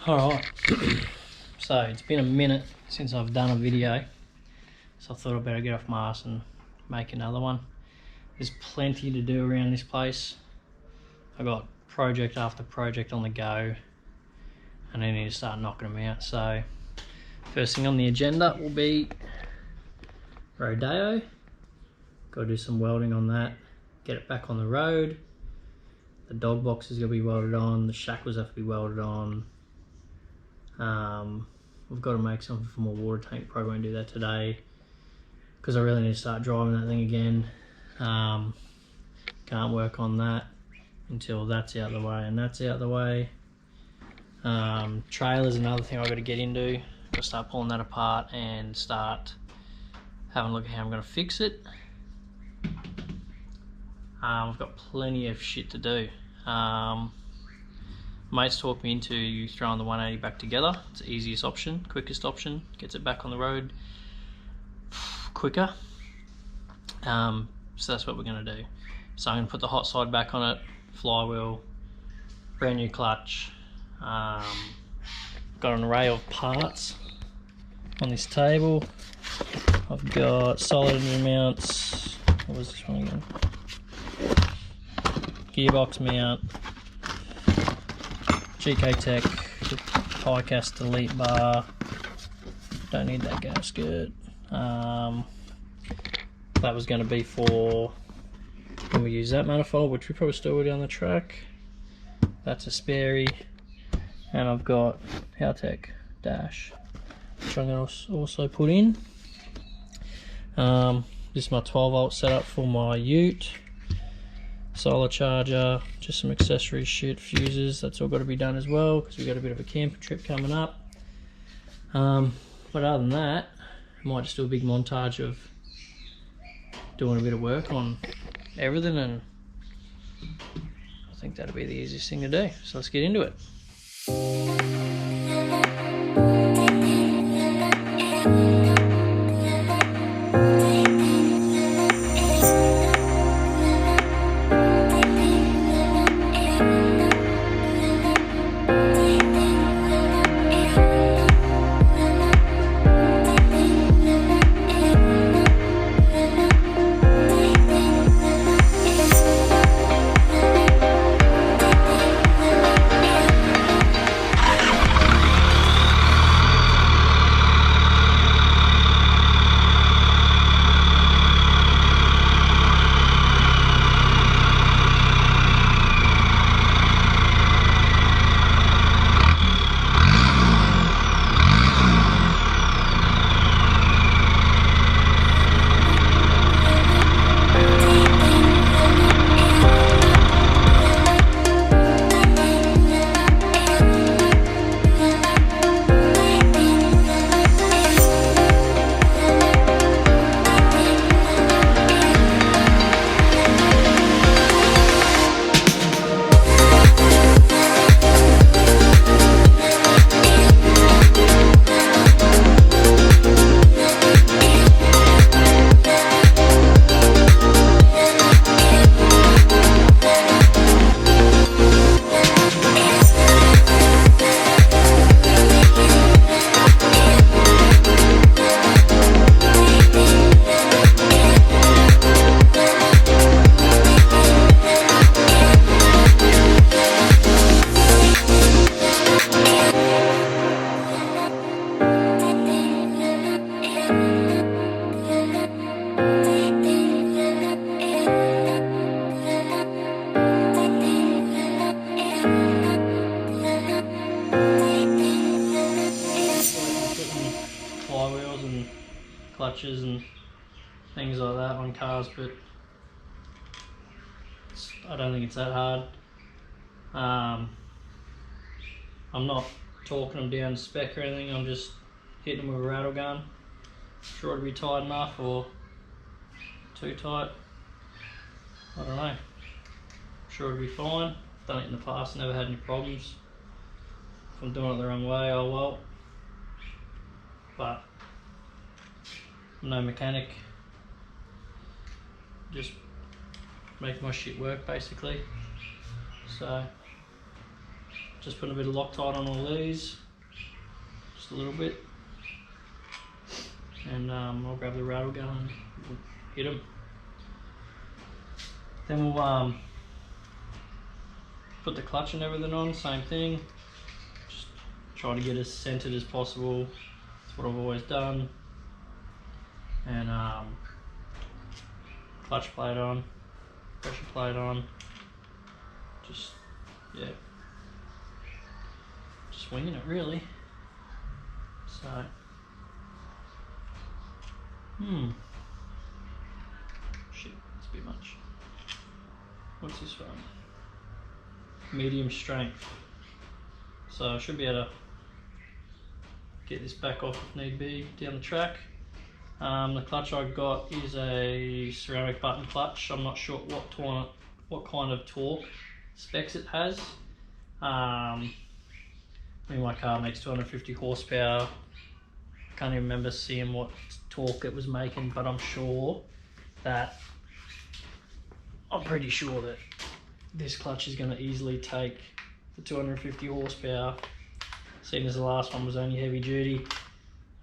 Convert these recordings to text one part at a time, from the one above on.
Alright, so it's been a minute since I've done a video, so I thought I'd better get off my ass and make another one. There's plenty to do around this place. I've got project after project on the go and I need to start knocking them out. So first thing on the agenda will be Rodeo. Got to do some welding on that, get it back on the road. The dog box is going to be welded on, the shackles have to be welded on. We've got to make something for my water tank. Probably won't do that today because I really need to start driving that thing again. Can't work on that until that's out of the way and that's out of the way. Trailer's another thing I've got to get into. Got to start pulling that apart and start having a look at how I'm going to fix it. I've got plenty of shit to do. Mates talked me into throwing the 180 back together. It's the easiest option, quickest option, gets it back on the road quicker. So that's what we're going to do. So I'm going to put the hot side back on it, flywheel, brand new clutch. Got an array of parts on this table. I've got solid engine mounts. What was this one again? Gearbox mount, GK Tech, die-cast delete bar. Don't need that gasket. That was going to be for when we use that manifold, which we probably still down the track. That's a Sperry, and I've got Haltech dash, which I'm going to also put in. This is my 12 volt setup for my ute. Solar charger, just some accessory shit, fuses, that's all got to be done as well because we've got a bit of a camping trip coming up. But other than that, I might just do a big montage of doing a bit of work on everything, and I think that'll be the easiest thing to do. So let's get into it. Flywheels and clutches and things like that on cars, but I don't think it's that hard. I'm not talking them down to spec or anything, I'm just hitting them with a rattle gun. Sure to be tight enough or too tight, I don't know. Sure to be fine. Done it in the past, never had any problems. If I'm doing it the wrong way, oh well. But I'm no mechanic, just make my shit work basically. So Just putting a bit of Loctite on all these, just a little bit, and I'll grab the rattle gun and we'll hit them. Then we'll put the clutch and everything on, same thing. Just try to get as centered as possible. That's what I've always done. And clutch plate on, pressure plate on. Just, yeah, just winging it really. So, shit, that's a bit much. What's this one? Medium strength. So I should be able to get this back off if need be down the track. The clutch I got is a ceramic button clutch. I'm not sure what kind of torque specs it has. I mean, my car makes 250 horsepower. I can't even remember seeing what torque it was making, but I'm pretty sure that this clutch is going to easily take the 250 horsepower, seeing as the last one was only heavy duty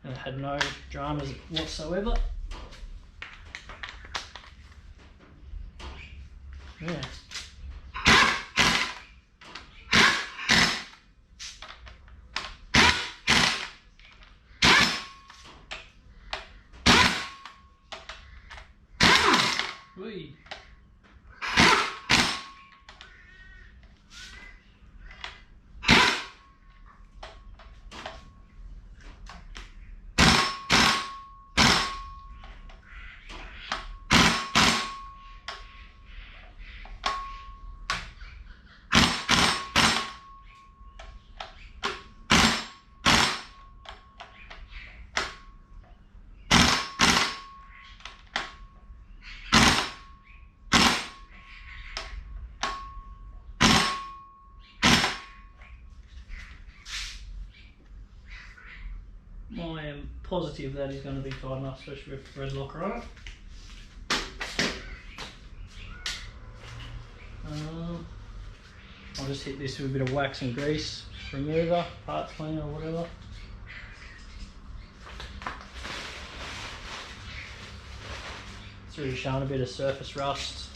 and it had no dramas whatsoever. Yeah. Whee. I am positive that is going to be tight enough, especially with the red locker on it. I'll just hit this with a bit of wax and grease remover, parts cleaner or whatever. It's really showing a bit of surface rust.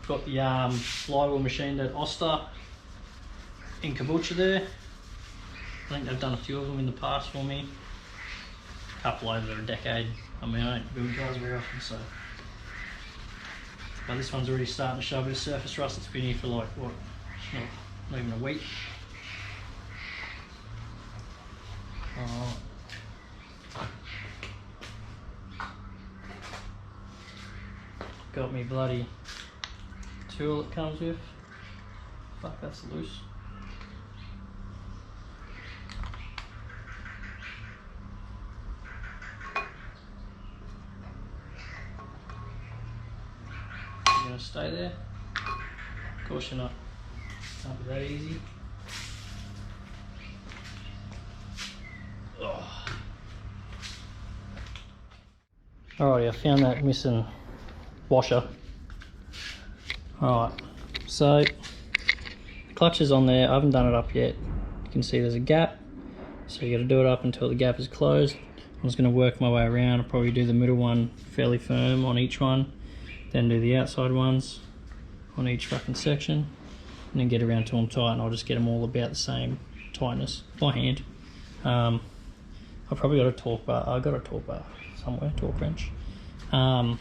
Got the flywheel machine at Oster in Caboolture there. I think they've done a few of them in the past for me. A couple over a decade. I mean, I don't build cars very often, so. But this one's already starting to show a bit of surface rust. It's been here for like, what, not even a week. Got me bloody tool it comes with. Fuck, that's loose. You gonna stay there? Of course you're not. Can't be that easy. Oh. Alrighty, I found that missing washer. Alright, so the clutch is on there. I haven't done it up yet. You can see there's a gap, so you got to do it up until the gap is closed. I'm just going to work my way around. I'll probably do the middle one fairly firm on each one, then do the outside ones on each fucking section, and then get around to them tight, and I'll just get them all about the same tightness by hand. I've probably got a torque bar. I've got a torque bar somewhere, torque wrench, but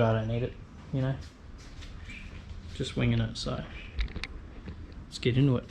I don't need it, you know. Just winging it, so let's get into it.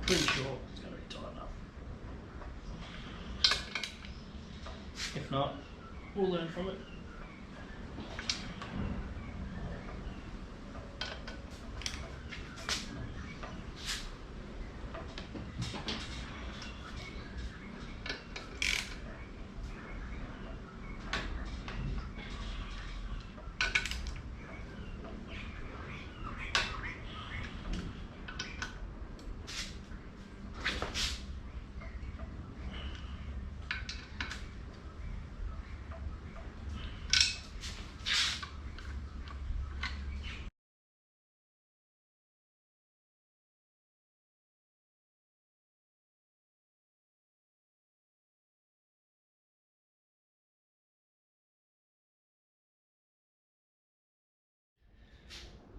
pretty sure it's going to be tight enough. If not, we'll learn from it.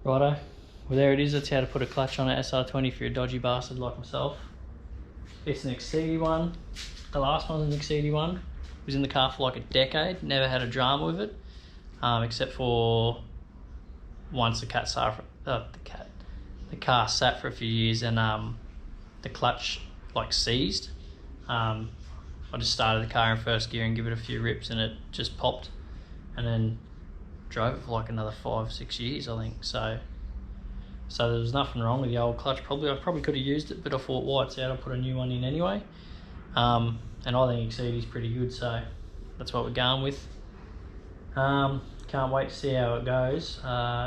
Righto, well there it is. That's how to put a clutch on an SR20 for a dodgy bastard like myself. It's an Exceedy one. The last one's an Exceedy one. It was in the car for like a decade. Never had a drama with it, except for once the car sat for a few years and the clutch like seized. I just started the car in first gear and give it a few rips and it just popped, and then drove it for like another 5-6 years, I think. So there was nothing wrong with the old clutch. I probably could have used it, but I thought, why it's out, I'll put a new one in anyway. And I think Exceedy's pretty good, so that's what we're going with. Can't wait to see how it goes.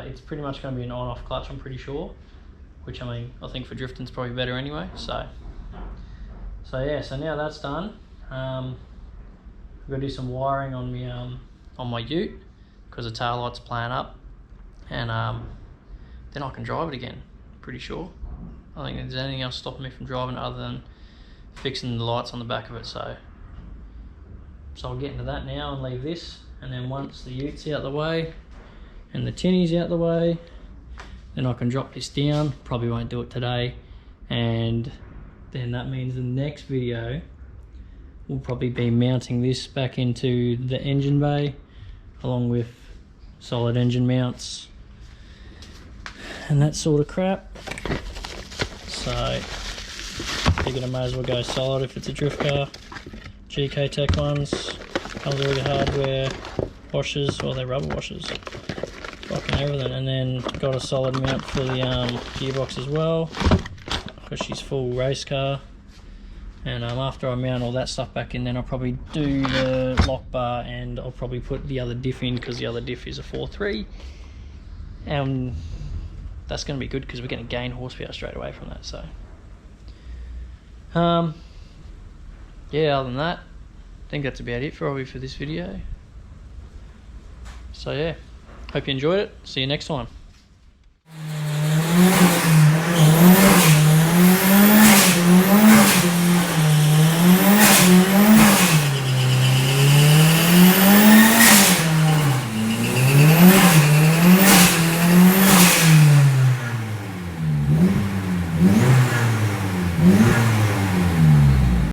It's pretty much going to be an on-off clutch, I'm pretty sure, which I mean, I think for drifting's probably better anyway. So yeah, so now that's done, I've got to do some wiring on me on my ute, because the tail light's playing up, and then I can drive it again, pretty sure. I don't think there's anything else stopping me from driving it other than fixing the lights on the back of it. So I'll get into that now and leave this, and then once the ute's out the way and the tinny's out the way, then I can drop this down. Probably won't do it today, and then that means the next video will probably be mounting this back into the engine bay, along with solid engine mounts and that sort of crap. So figured I may as well go solid if it's a drift car. GK Tech ones, comes with all the hardware, washers, or they're rubber washers, fucking everything. And then got a solid mount for the gearbox as well, because she's full race car. And after I mount all that stuff back in, then I'll probably do the lock bar, and I'll probably put the other diff in, because the other diff is a 4.3, and that's going to be good because we're going to gain horsepower straight away from that. So yeah, other than that, I think that's about it for this video. So yeah, hope you enjoyed it. See you next time. Yeah.